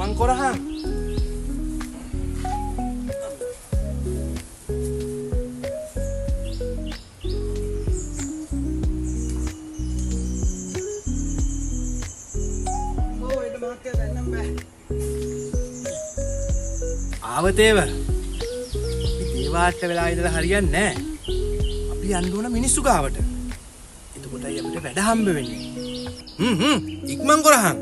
ඉක්මන් කරහන්. ආවතේව. දේවාට වෙලා ඉඳලා හරියන්නේ නැහැ. අපි යන්න ඕන මිනිස්සු ගාවට. එතකොටයි අපිට වැඩ හම්බ වෙන්නේ. ඉක්මන් කරහන්.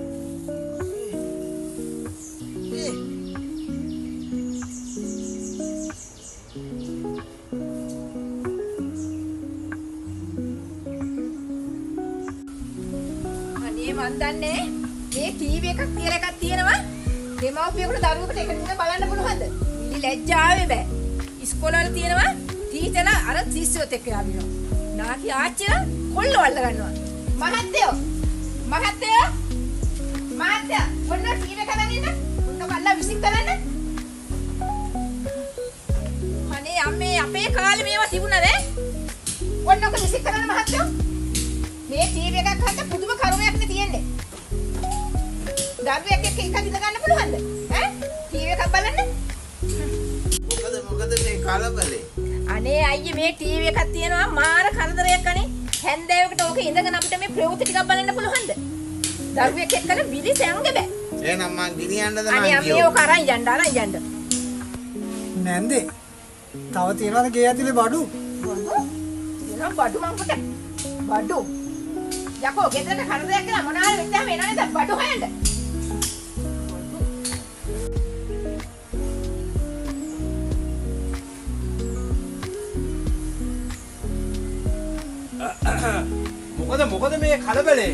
අනේ මන් දන්නේ මේ ටීවී එකක් කියලා එකක් තියෙනවා. දෙමව්පියෙකුට දරුවෙකුට එක දින බලන්න පුළුවන්ද? ඉලි ලැජ්ජාවේ බෑ. ඉස්කෝලේ වල තියෙනවා ටීචර්ලා අර ශිෂ්‍යයොත් එක්ක යනවා. නාකි ආච්චිලා කොල්ලෝ අල්ල ගන්නවා. මහත්තයෝ ඔන්න ටීවී එක දාගෙන ඔන්න බල්ලා විසික් කරන්න. අනේ අම්මේ අපේ කාලේ මේවා තිබුණාද? ඔන්න ඔක විසික් කරන්න මහත්තයෝ. මේ ටීවී එකක් හද්ද පුදුම කරුණයක් නේ තියෙන්නේ. දරුවෙක් එක්ක එක දින ගන්න පුළුවන්ද? ඈ ටීවී එකක් බලන්න. මොකද මේ කලබලේ? අනේ අයියේ මේ ටීවී එකක් තියෙනවා මාර කරදරයක් අනේ. හැන්දෑවකට ඕක ඉඳගෙන අපිට මේ ප්‍රවෘත්ති ටිකක් බලන්න පුළුවන්ද? දරුවෙක් එක්කල විලිසැංග බෑ. එහෙනම් මං ගෙනියන්නද මං අනේ අම්මේ ඕක අරන් යන්න. නැන්දේ. තව තියනවාද ගේ ඇතුලේ බඩු? එනවා බඩු මංකට. බඩු. යකෝ ගෙදරට කරදරයක් කියලා මොනාර වෙච්චාම එනවා නේද බඩු හොයන්න. මොකද මේ කලබලේ?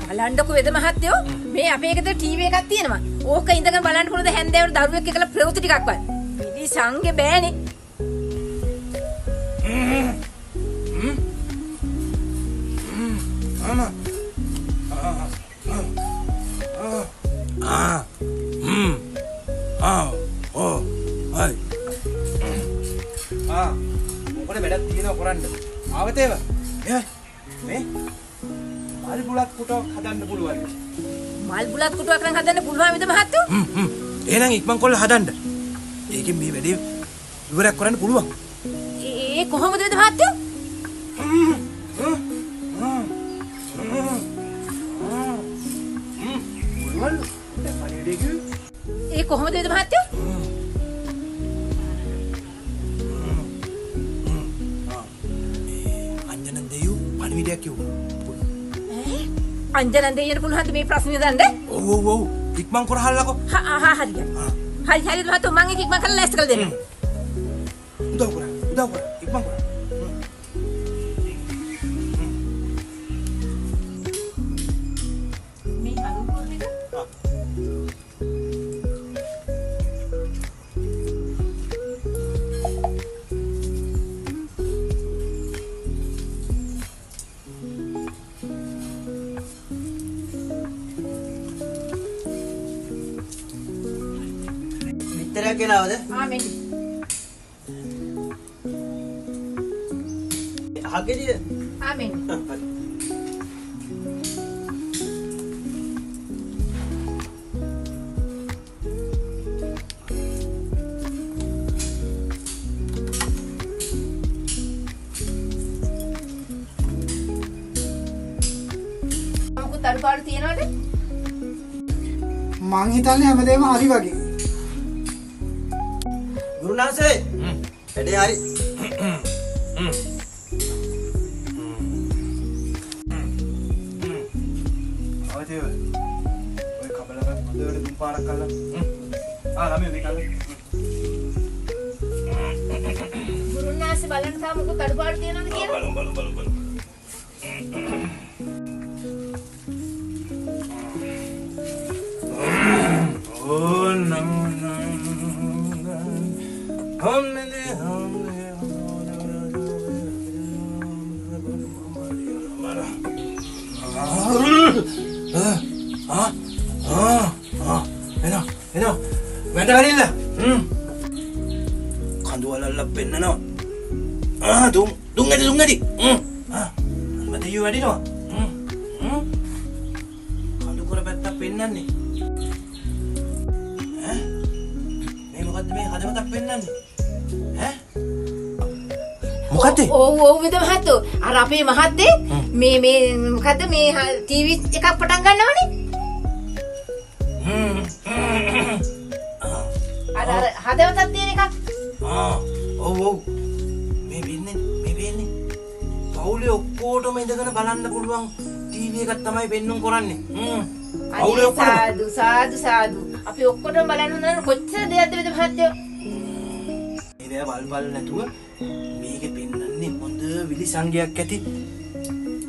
බලන්නකො වෙද මහත්තයෝ මේ අපේ ගෙදර ටීවී එකක් තියෙනවා. ඕක ඉඳගෙන බලන්න පුළුවන්ද හැන්දෑවට දරුවෙක් එක්කලා ප්‍රවෘත්ති ටිකක් බලන්න. විලි සංගේ බෑනේ. අම්මා. මොකද වැඩක් තියෙනව කරන්න. ආවතේව. මේ මල් බුලත් කුටුවක් හදන්න පුළුවන්. මල් බුලත් කුටුවක් නම් හදන්න පුළුවන් විද මහත්තයෝ? එහෙනම් ඉක්මන් කරලා හදන්න. ඒකෙන් මේ වැඩේ ඉවරයක් කරන්න පුළුවන්. ඒ කොහොමද විද මහත්තයෝ? ඒ කොහොමද විද මහත්තයෝ? අංජනන් දෙයු පණිවිඩයක් කිව්වා. අංජනන් දෙයියට පුළුවන්ද මේ ප්‍රශ්නේ දන්න? ඔව් ඉක්මන් කරහල්ලකෝ. හරි මහත්තයෝ මම ඒක ඉක්මන් කරලා ලෑස්ති කරලා දෙන්න. උදව් කරා ඉක්මන් කරා. මේ අරුපොත් එක විතරක් ගෙනාවද? මෙන්න. අහකේද? මෙන්න. මොකද අරුපාඩු තියනවද? මං හිතන්නේ හැමදේම හරි වගේ. ගුරුනාසේ වැඩේ හරි. අවදේව. ඔය කබලකට හොඳට දුම් පාරක් කළා. ළමයි මේ කල්ලා. ගුරුනාසේ බලන්න තා මොකද අරුපාඩු තියනවද කියලා? බලමු. Oh no. එනවා වැඩ වලින්ද කඳු වලල්ල පෙන්නනවා දුම් ඇටි මට යු වැඩිනවා කඳු කර පැත්තක් පෙන්නන්නේ මොකද්ද මේ හදවතක් පෙන්වන්නේ? ඈ? මොකද්ද? ඔව් විද මහත්තයෝ. අර අපේ මහත්තේ මේ මොකද්ද මේ ටීවී එකක් පටන් ගන්නවනේ. අර හදවතක් තියෙන එකක්. ඔව්. මේ වෙන්නේ. පවුලේ ඔක්කොටම ඉඳගෙන බලන්න පුළුවන් ටීවී එකක් තමයි පෙන්වන්න කරන්නේ. පවුලේ ඔක්කොටම සාදු. අපි ඔක්කොටම බලන්න හොඳ කොච්චර දෙයක්ද විද මහත්තයෝ. මේ වල්වල් නැතුව මේකේ පෙන්වන්නේ හොඳ විලි සංගයක් ඇති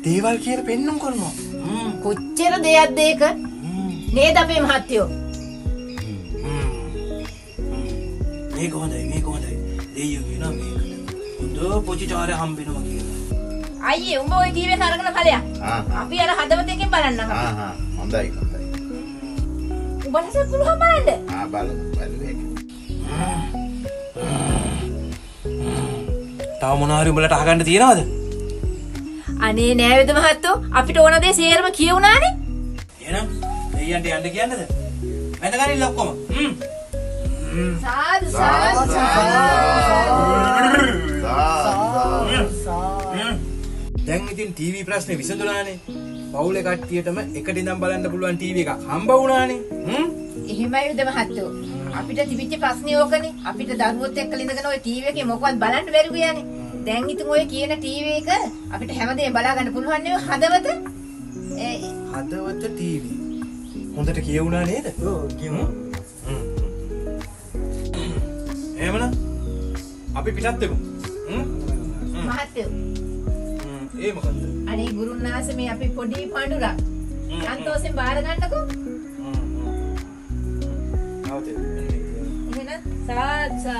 දේවල් කියලා පෙන්වන්න කරනවා. කොච්චර දෙයක්ද ඒක? නේද අපේ මහත්තයෝ? මේක හොඳයි. දෙයියෝ කියනවා මේකට හොඳ පොචිචාරය හම්බෙනවා කියලා. අයියේ උඹ ওই ටීවී එක අරගෙන ඵලයක්. අපි අර හදවතකින් බලන්නම් අපි. හොඳයි. උඹලට පුළුවන් බලන්න. බලමු ඒක. තව මොනවාරි උඹලට අහගන්න තියෙනවද? අනේ නෑ වේද මහත්තයෝ අපිට ඕන දේ සේරම කියුණානේ. එහෙනම් දෙයියන්ට යන්න කියන්නද? වැඳගනින්න ඔක්කොම. සාදු. දැන් ඉතින් ටීවී ප්‍රශ්නේ විසඳුණානේ. පවුලේ කට්ටියටම එකට ඉඳන් බලන්න පුළුවන් ටීවී එකක් හම්බ වුණානේ. එහෙමයි වේද මහත්තයෝ. අපිට තිබිච්ච ප්‍රශ්නේ ඕකනේ. අපිට දරුවොත් එක්ක ඉඳගෙන ওই ටීවී එකේ මොකවත් බලන්න බැරි ගියානේ. දැන් ඉතින් ඔය කියන ටීවී එක අපිට හැමදේම බලා ගන්න පුළුවන් නේ හදවත. හදවත ටීවී. හොඳට කියවුණා නේද? ඔව් කියමු. එහෙමනම් අපි පිටත් වෙමු. මහත්තයෝ. ඒ මොකද්ද? අනේ ගුරුනාස මේ අපි පොඩි පඬුරක්. සන්තෝෂෙන් බාර ගන්නකෝ. ආවද? එහෙනම් සාදු.